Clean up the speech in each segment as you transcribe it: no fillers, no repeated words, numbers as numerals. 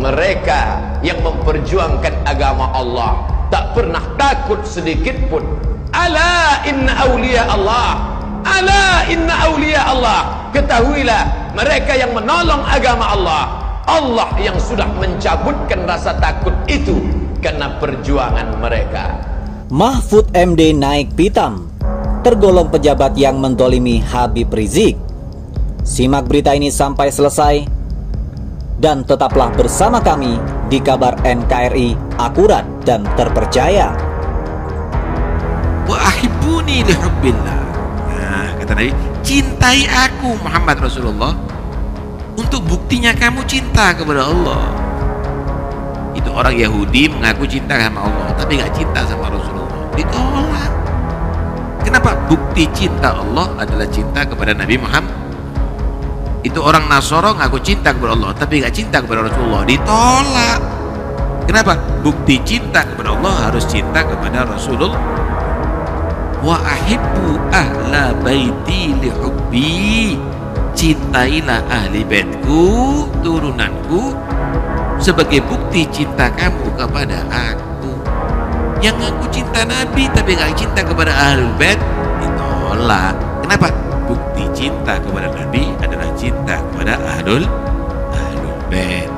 mereka yang memperjuangkan agama Allah tak pernah takut sedikit pun. Ala inna awliya Allah, ala inna awliya Allah. Ketahuilah, mereka yang menolong agama Allah, Allah yang sudah mencabutkan rasa takut itu karena perjuangan mereka. Mahfud MD naik pitam, tergolong pejabat yang mendolimi Habib Rizik. Simak berita ini sampai selesai dan tetaplah bersama kami di kabar NKRI akurat dan terpercaya. Wa ahibbuni lihubbillah. Nah, kata Nabi, cintai aku Muhammad Rasulullah. Untuk buktinya kamu cinta kepada Allah. Itu orang Yahudi mengaku cinta sama Allah tapi gak cinta sama Rasulullah, ditolak. Kenapa? Bukti cinta Allah adalah cinta kepada Nabi Muhammad. Itu orang Nasoro ngaku cinta kepada Allah tapi gak cinta kepada Rasulullah, ditolak. Kenapa? Bukti cinta kepada Allah harus cinta kepada Rasulullah. Wa ahibbu ahla baiti lihubbi. Cintailah ahli baitku, turunanku, sebagai bukti cinta kamu kepada aku. Yang ngaku cinta Nabi tapi gak cinta kepada ahlul bait, ditolak. Kenapa? Bukti cinta kepada Nabi adalah cinta kepada ahlul bait.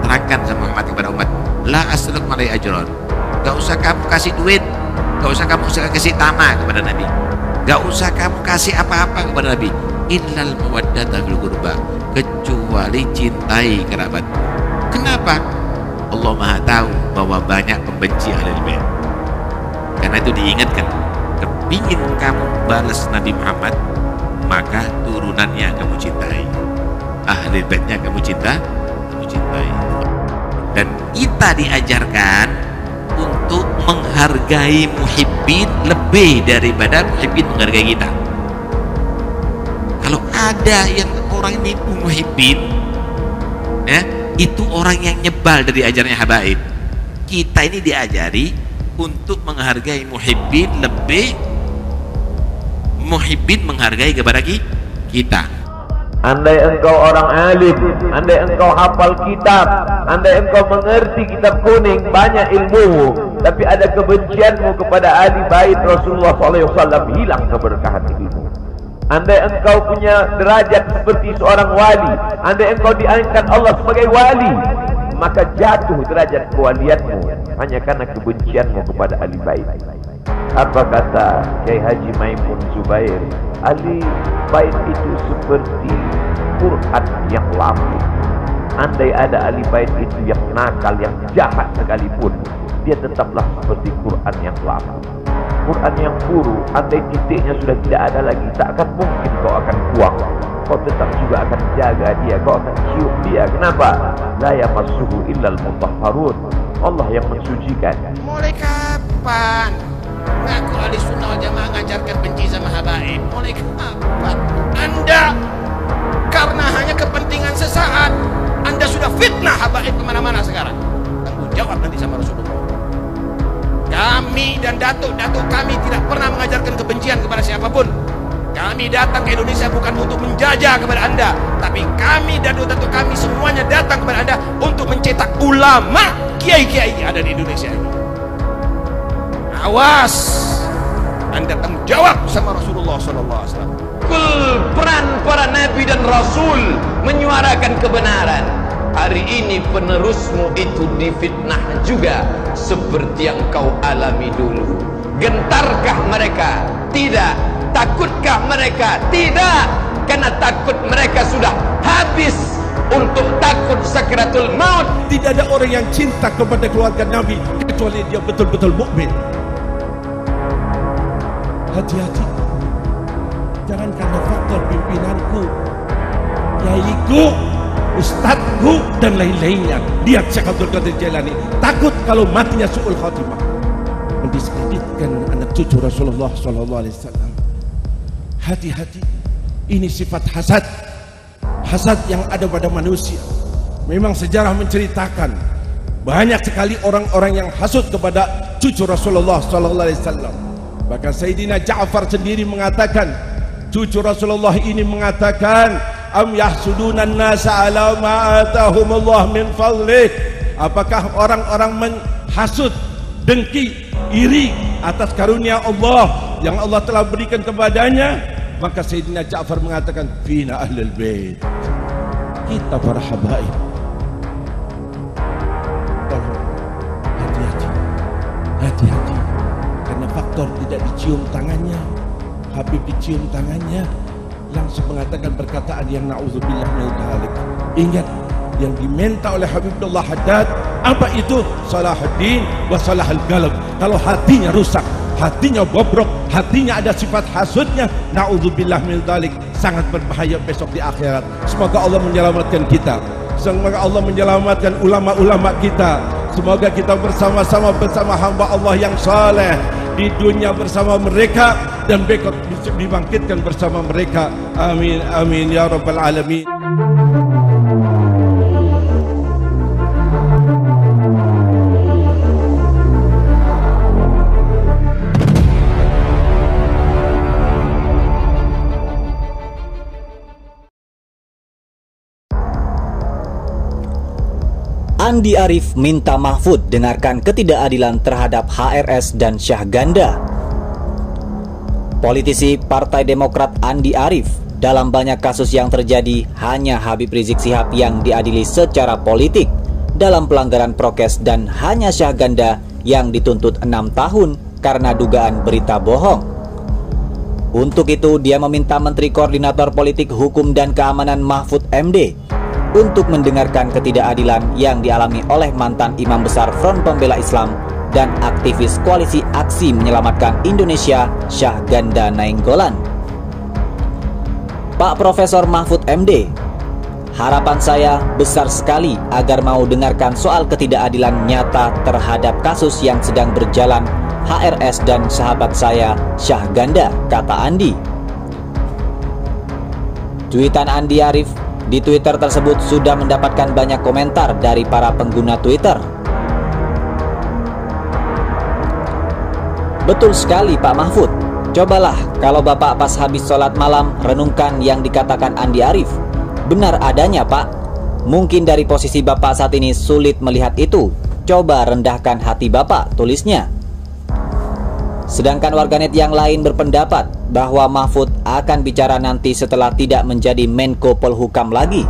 Terangkan sama umat kepada umat, la as'alukum alaihi ajran. Gak usah kamu kasih duit, gak usah kamu kasih tanah kepada Nabi, gak usah kamu kasih apa-apa kepada Nabi, illal mawaddata fil qurba, kecuali cintai kerabat. Kenapa? Allah Maha tahu bahwa banyak pembenci ahlul bait. Karena itu diingatkan, kepingin kamu balas Nabi Muhammad, maka turunannya kamu cintai, ahli baitnya kamu cintai. Dan kita diajarkan untuk menghargai muhibbin lebih daripada muhibbin menghargai kita. Kalau ada yang orang ini muhibbin, ya, itu orang yang nyebal dari ajarannya habaib. Kita ini diajari untuk menghargai muhibbin lebih muhibbin menghargai kepada kita. Andai engkau orang alim, andai engkau hafal kitab, andai engkau mengerti kitab kuning, banyak ilmu, tapi ada kebencianmu kepada ahli bait Rasulullah SAW, hilang keberkahan ilmu. Andai engkau punya derajat seperti seorang wali, andai engkau diangkat Allah sebagai wali, maka jatuh derajat kewalianmu hanya karena kebencianmu kepada ahli bait. Apa kata Kiai Haji Maimun Zubair? Ahli bait itu seperti Quran yang lapuk. Andai ada ahli bait itu yang nakal, yang jahat sekalipun, dia tetaplah seperti Quran yang lapuk. Quran yang buruk, andai titiknya sudah tidak ada lagi, tak akan mungkin kau akan buang. Kau tetap juga akan jaga dia, kau akan cium dia. Kenapa? La yamassuhu illal mutahharun. Allah yang mensucikan. Mulai kapan ngaku ahli sunnah wal jamaah ngajarkan benci sama habaib? Mulai kapan? Anda karena hanya kepentingan sesaat, Anda sudah fitnah habaib kemana-mana sekarang. Tanggung jawab nanti sama Rasulullah. Kami dan datuk-datuk kami tidak pernah mengajarkan kebencian kepada siapapun. Kami datang ke Indonesia bukan untuk menjajah kepada Anda, tapi kami dan datuk-datuk kami semuanya datang kepada Anda untuk mencetak ulama, kiai-kiai ada di Indonesia ini. Awas, Anda tanggung jawab sama Rasulullah SAW. Peran para nabi dan rasul menyuarakan kebenaran. Hari ini penerusmu itu difitnah juga seperti yang kau alami dulu. Gentarkah mereka? Tidak. Takutkah mereka? Tidak. Karena takut mereka sudah habis untuk takut sakratul maut. Tidak ada orang yang cinta kepada keluarga Nabi kecuali dia betul-betul mukmin. Hati-hati, jangan karena faktor pimpinanku, yaiku, ustadzku dan lain-lainnya. Lihat Syekh Abdul Qadir Jailani takut kalau matinya su'ul khatimah, mendiskreditkan anak cucu Rasulullah SAW. Hati-hati, ini sifat hasad, hasad yang ada pada manusia. Memang sejarah menceritakan banyak sekali orang-orang yang hasud kepada cucu Rasulullah SAW. Bahkan Sayyidina Ja'far sendiri mengatakan, cucu Rasulullah ini mengatakan, Am yahsudunan nasa ala ma atahumullah min fadlih. Apakah orang-orang menghasut, dengki, iri atas karunia Allah yang Allah telah berikan kepadanya? Maka Sayyidina Ja'far mengatakan, fina ahlul bait, kita para habaib. Hati-hati, hati-hati, karena faktor tidak dicium tangannya. Habib dicium tangannya, langsung mengatakan perkataan yang na'udzubillah min dzalik. Ingat, yang diminta oleh Habibullah Haddad apa itu? Salahuddin wa salahul qalb. Kalau hatinya rusak, hatinya bobrok, hatinya ada sifat hasudnya, na'udzubillah min dzalik, sangat berbahaya besok di akhirat. Semoga Allah menyelamatkan kita, semoga Allah menyelamatkan ulama-ulama kita, semoga kita bersama-sama bersama hamba Allah yang saleh di dunia bersama mereka dan besok dibangkitkan bersama mereka. Amin amin ya rabbal alamin. Andi Arief minta Mahfud dengarkan ketidakadilan terhadap HRS dan Syahganda. Politisi Partai Demokrat Andi Arief, dalam banyak kasus yang terjadi hanya Habib Rizik Syihab yang diadili secara politik dalam pelanggaran prokes dan hanya Syahganda yang dituntut 6 tahun karena dugaan berita bohong. Untuk itu dia meminta Menteri Koordinator Politik Hukum dan Keamanan Mahfud MD untuk mendengarkan ketidakadilan yang dialami oleh mantan Imam Besar Front Pembela Islam dan aktivis Koalisi Aksi Menyelamatkan Indonesia Syahganda Nainggolan. Pak Profesor Mahfud MD, harapan saya besar sekali agar mau dengarkan soal ketidakadilan nyata terhadap kasus yang sedang berjalan HRS dan sahabat saya Syahganda, kata Andi. Tweetan Andi Arief di Twitter tersebut sudah mendapatkan banyak komentar dari para pengguna Twitter. Betul sekali Pak Mahfud. Cobalah kalau Bapak pas habis sholat malam renungkan yang dikatakan Andi Arief. Benar adanya Pak. Mungkin dari posisi Bapak saat ini sulit melihat itu. Coba rendahkan hati Bapak, tulisnya. Sedangkan warganet yang lain berpendapat bahwa Mahfud akan bicara nanti setelah tidak menjadi Menko Polhukam lagi.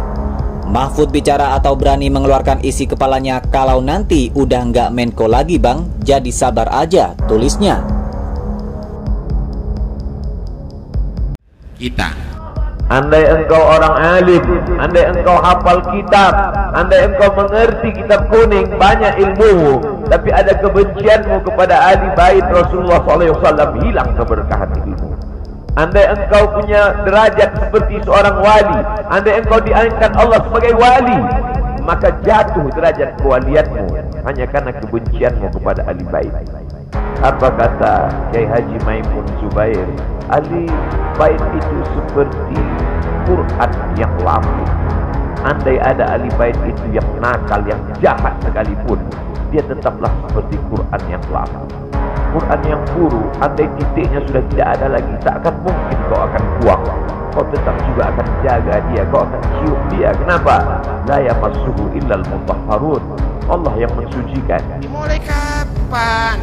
Mahfud bicara atau berani mengeluarkan isi kepalanya kalau nanti udah nggak Menko lagi bang, jadi sabar aja, tulisnya. Kita, andai engkau orang alim, andai engkau hafal kitab, andai engkau mengerti kitab kuning, banyak ilmumu, tapi ada kebencianmu kepada ahli bait Rasulullah SAW, hilang keberkahan ilmu. Andai engkau punya derajat seperti seorang wali, andai engkau diangkat Allah sebagai wali, maka jatuh derajat kewalianmu hanya karena kebencianmu kepada ahli bait. Apa kata Kiai Haji Maimun Zubair? Ahli bait itu seperti Quran yang lama. Andai ada ahli bait itu yang nakal, yang jahat sekalipun, dia tetaplah seperti Quran yang lama. Quran yang buruk, andai titiknya sudah tidak ada lagi, tak akan mungkin kau akan buang. Kau tetap juga akan jaga dia, kau akan cium dia. Kenapa? La yamassuhu illal mutahharun. Allah yang mensucikan. mulai kapan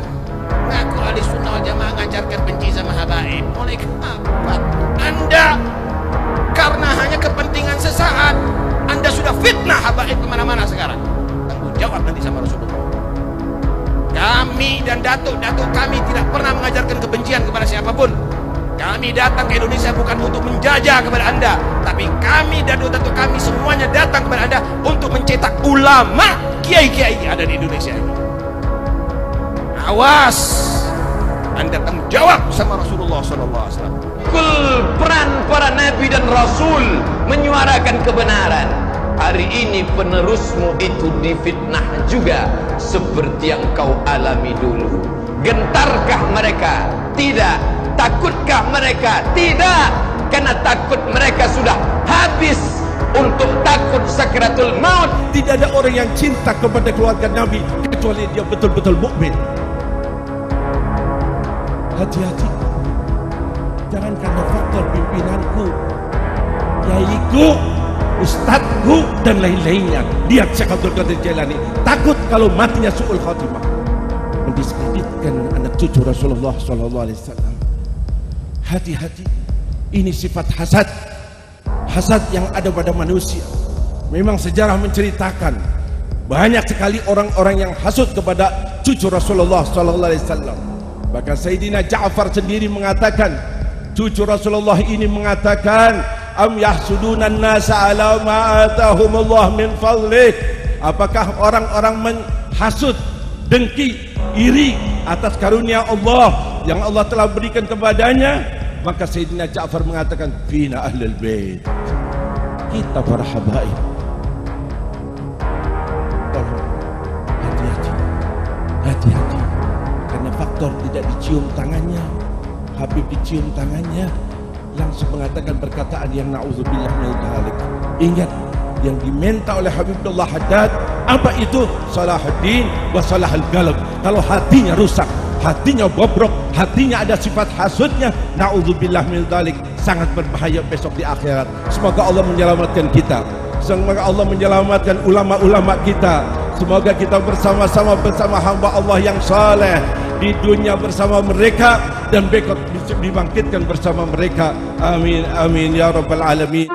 ngaku ahli sunnah wal jamaah ngajarkan benci sama habaib? Mulai kapan? Anda karena hanya kepentingan sesaat, Anda sudah fitnah habaib kemana-mana sekarang. Tanggung jawab nanti sama Rasulullah. Kami dan datuk-datuk kami tidak pernah mengajarkan kebencian kepada siapapun. Kami datang ke Indonesia bukan untuk menjajah kepada Anda, tapi kami dan datuk kami semuanya datang kepada Anda untuk mencetak ulama, kiai-kiai yang ada di Indonesia ini. Awas, Anda tanggung jawab sama Rasulullah SAW. Peran para nabi dan rasul menyuarakan kebenaran. Hari ini penerusmu itu difitnah juga seperti yang kau alami dulu. Gentarkah mereka? Tidak. Takutkah mereka? Tidak. Karena takut mereka sudah habis untuk takut sakaratul maut. Tidak ada orang yang cinta kepada keluarga Nabi kecuali dia betul-betul mukmin. Hati-hati, jangan karena faktor pimpinanku yaiku, ustadku dan lain-lainnya. Lihat Syekh Abdul Qadir Jailani takut kalau matinya su'ul khatimah, mendiskreditkan anak cucu Rasulullah SAW. Hati-hati, ini sifat hasad, hasad yang ada pada manusia. Memang sejarah menceritakan banyak sekali orang-orang yang hasud kepada cucu Rasulullah SAW. Bahkan Sayyidina Ja'far sendiri mengatakan, cucu Rasulullah ini mengatakan, am yahsudunan nasa ala ma atahumullah min fadlih. Apakah orang-orang menghasud, dengki, iri atas karunia Allah yang Allah telah berikan kepadanya? Maka Sayyidina Ja'far mengatakan, fina ahlul bait, kita para habaib. Hati-hati, hati-hati, karena faktor tidak dicium tangannya, Habib dicium tangannya, langsung mengatakan perkataan yang na'udzubillah min dzalik. Ingat, yang diminta oleh Habibullah Haddad apa itu? Salahuddin wa salahul qalb. Kalau hatinya rusak, hatinya bobrok, hatinya ada sifat hasudnya, na'udzubillah min dzalik, sangat berbahaya besok di akhirat. Semoga Allah menyelamatkan kita, semoga Allah menyelamatkan ulama-ulama kita. Semoga kita bersama-sama bersama hamba Allah yang saleh di dunia bersama mereka dan besok dibangkitkan bersama mereka. Amin amin ya rabbal alamin.